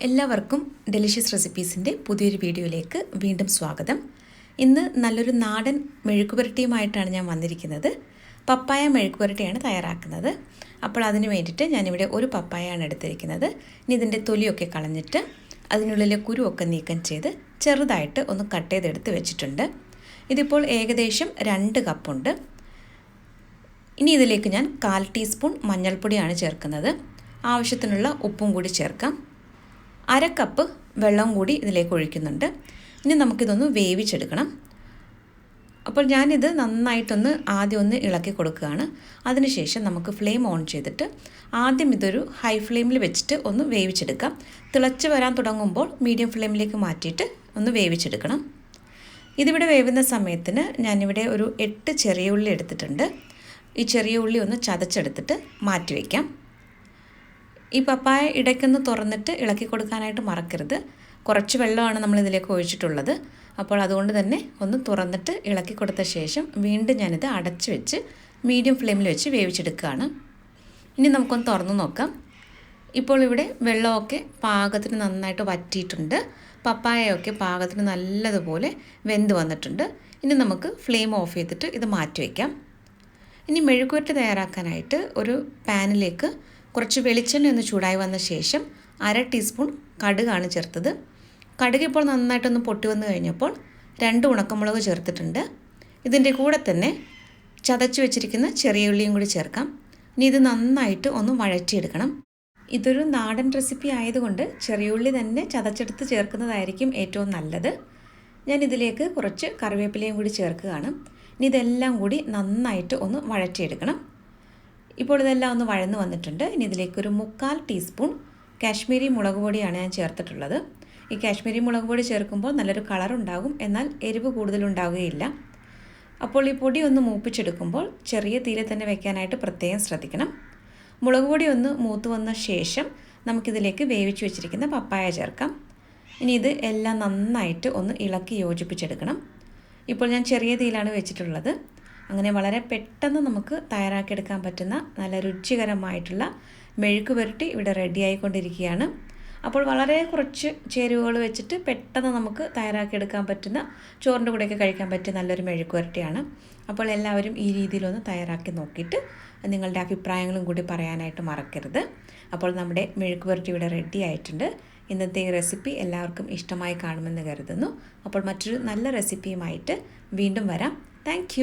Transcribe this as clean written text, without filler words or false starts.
എല്ലാവർക്കും ഡെലിഷ്യസ് റെസിപ്പീസിൻ്റെ പുതിയൊരു വീഡിയോയിലേക്ക് വീണ്ടും സ്വാഗതം. ഇന്ന് നല്ലൊരു നാടൻ മെഴുക്കുപുരട്ടിയുമായിട്ടാണ് ഞാൻ വന്നിരിക്കുന്നത്. പപ്പായ മെഴുക്കുപുരട്ടിയാണ് തയ്യാറാക്കുന്നത്. അപ്പോൾ അതിന് വേണ്ടിയിട്ട് ഞാനിവിടെ ഒരു പപ്പായയാണ് എടുത്തിരിക്കുന്നത്. ഇനി ഇതിൻ്റെ തൊലിയൊക്കെ കളഞ്ഞിട്ട് അതിനുള്ളിലെ കുരുവൊക്കെ നീക്കം ചെയ്ത് ചെറുതായിട്ട് ഒന്ന് കട്ട് ചെയ്തെടുത്ത് വെച്ചിട്ടുണ്ട്. ഇതിപ്പോൾ ഏകദേശം 2 കപ്പുണ്ട്. ഇനി ഇതിലേക്ക് ഞാൻ 1/4 ടീസ്പൂൺ മഞ്ഞൾപ്പൊടിയാണ് ചേർക്കുന്നത്. ആവശ്യത്തിനുള്ള ഉപ്പും കൂടി ചേർക്കാം. 1/2 കപ്പ് വെള്ളം കൂടി ഇതിലേക്ക് ഒഴിക്കുന്നുണ്ട്. ഇനി നമുക്കിതൊന്ന് വേവിച്ചെടുക്കണം. അപ്പോൾ ഞാനിത് നന്നായിട്ടൊന്ന് ആദ്യം ഒന്ന് ഇളക്കി കൊടുക്കുകയാണ്. അതിനുശേഷം നമുക്ക് ഫ്ലെയിം ഓൺ ചെയ്തിട്ട് ആദ്യം ഇതൊരു ഹൈ ഫ്ലെയിമിൽ വെച്ചിട്ട് ഒന്ന് വേവിച്ചെടുക്കാം. തിളച്ച് വരാൻ തുടങ്ങുമ്പോൾ മീഡിയം ഫ്ലെയിമിലേക്ക് മാറ്റിയിട്ട് ഒന്ന് വേവിച്ചെടുക്കണം. ഇതിവിടെ വേവുന്ന സമയത്തിന് ഞാനിവിടെ ഒരു 8 ചെറിയ ഉള്ളി എടുത്തിട്ടുണ്ട്. ഈ ചെറിയ ഉള്ളി ഒന്ന് ചതച്ചെടുത്തിട്ട് മാറ്റി വയ്ക്കാം. ഈ പപ്പായ ഇടയ്ക്കൊന്ന് തുറന്നിട്ട് ഇളക്കി കൊടുക്കാനായിട്ട് മറക്കരുത്. കുറച്ച് വെള്ളമാണ് നമ്മൾ ഇതിലേക്ക് ഒഴിച്ചിട്ടുള്ളത്. അപ്പോൾ അതുകൊണ്ട് തന്നെ ഒന്ന് തുറന്നിട്ട് ഇളക്കി കൊടുത്ത ശേഷം വീണ്ടും ഞാനിത് അടച്ച് വെച്ച് മീഡിയം ഫ്ലെയിമിൽ വെച്ച് വേവിച്ചെടുക്കുകയാണ്. ഇനി നമുക്കൊന്ന് തുറന്ന് നോക്കാം. ഇപ്പോൾ ഇവിടെ വെള്ളമൊക്കെ പാകത്തിന് നന്നായിട്ട് വറ്റിയിട്ടുണ്ട്. പപ്പായയൊക്കെ പാകത്തിന് നല്ലതുപോലെ വെന്ത് വന്നിട്ടുണ്ട്. ഇനി നമുക്ക് ഫ്ലെയിം ഓഫ് ചെയ്തിട്ട് ഇത് മാറ്റി വയ്ക്കാം. ഇനി മെഴുക്കുവരട്ടി തയ്യാറാക്കാനായിട്ട് ഒരു പാനിലേക്ക് കുറച്ച് വെളിച്ചെണ്ണ ഒന്ന് ചൂടായി വന്ന ശേഷം 1/2 ടീസ്പൂൺ കടുകാണ് ചേർത്തത്. കടുക് ഇപ്പോൾ നന്നായിട്ടൊന്ന് പൊട്ടി വന്നു കഴിഞ്ഞപ്പോൾ 2 ഉണക്കമുളക് ചേർത്തിട്ടുണ്ട്. ഇതിൻ്റെ കൂടെ തന്നെ ചതച്ച് വെച്ചിരിക്കുന്ന ചെറിയ ഉള്ളിയും കൂടി ചേർക്കാം. ഇനി ഇത് നന്നായിട്ട് ഒന്ന് വഴറ്റിയെടുക്കണം. ഇതൊരു നാടൻ റെസിപ്പി ആയതുകൊണ്ട് ചെറിയ ഉള്ളി തന്നെ ചതച്ചെടുത്ത് ചേർക്കുന്നതായിരിക്കും ഏറ്റവും നല്ലത്. ഞാൻ ഇതിലേക്ക് കുറച്ച് കറിവേപ്പിലയും കൂടി ചേർക്കുകയാണ്. ഇനി ഇതെല്ലാം കൂടി നന്നായിട്ട് ഒന്ന് വഴറ്റിയെടുക്കണം. ഇപ്പോൾ ഇതെല്ലാം ഒന്ന് വഴന്ന് വന്നിട്ടുണ്ട്. ഇനി ഇതിലേക്കൊരു 1/4 ടീസ്പൂൺ കാശ്മീരി മുളക് പൊടിയാണ് ഞാൻ ചേർത്തിട്ടുള്ളത്. ഈ കാശ്മീരി മുളക് പൊടി ചേർക്കുമ്പോൾ നല്ലൊരു കളറുണ്ടാകും, എന്നാൽ എരിവ് കൂടുതലുണ്ടാവുകയില്ല. അപ്പോൾ ഈ പൊടി ഒന്ന് മൂപ്പിച്ചെടുക്കുമ്പോൾ ചെറിയ തീയിൽ തന്നെ വെക്കാനായിട്ട് പ്രത്യേകം ശ്രദ്ധിക്കണം. മുളക് പൊടി ഒന്ന് മൂത്ത് വന്ന ശേഷം നമുക്കിതിലേക്ക് വേവിച്ച് വെച്ചിരിക്കുന്ന പപ്പായ ചേർക്കാം. ഇനി ഇത് എല്ലാം നന്നായിട്ട് ഒന്ന് ഇളക്കി യോജിപ്പിച്ചെടുക്കണം. ഇപ്പോൾ ഞാൻ ചെറിയ തീയിലാണ് വെച്ചിട്ടുള്ളത്. അങ്ങനെ വളരെ പെട്ടെന്ന് നമുക്ക് തയ്യാറാക്കിയെടുക്കാൻ പറ്റുന്ന നല്ല രുചികരമായിട്ടുള്ള മെഴുക്ക് പുരട്ടി ഇവിടെ റെഡി ആയിക്കൊണ്ടിരിക്കുകയാണ്. അപ്പോൾ വളരെ കുറച്ച് ചേരുവകൾ വെച്ചിട്ട് പെട്ടെന്ന് നമുക്ക് തയ്യാറാക്കിയെടുക്കാൻ പറ്റുന്ന, ചോറിൻ്റെ കൂടെയൊക്കെ കഴിക്കാൻ പറ്റിയ നല്ലൊരു മെഴുക്ക് പുരട്ടിയാണ്. അപ്പോൾ എല്ലാവരും ഈ രീതിയിലൊന്ന് തയ്യാറാക്കി നോക്കിയിട്ട് നിങ്ങളുടെ അഭിപ്രായങ്ങളും കൂടി പറയാനായിട്ട് മറക്കരുത്. അപ്പോൾ നമ്മുടെ മെഴുക്ക് പുരട്ടി ഇവിടെ റെഡി ആയിട്ടുണ്ട്. ഇന്നത്തെ ഈ റെസിപ്പി എല്ലാവർക്കും ഇഷ്ടമായി കാണുമെന്ന് കരുതുന്നു. അപ്പോൾ മറ്റൊരു നല്ല റെസിപ്പിയുമായിട്ട് വീണ്ടും വരാം. താങ്ക്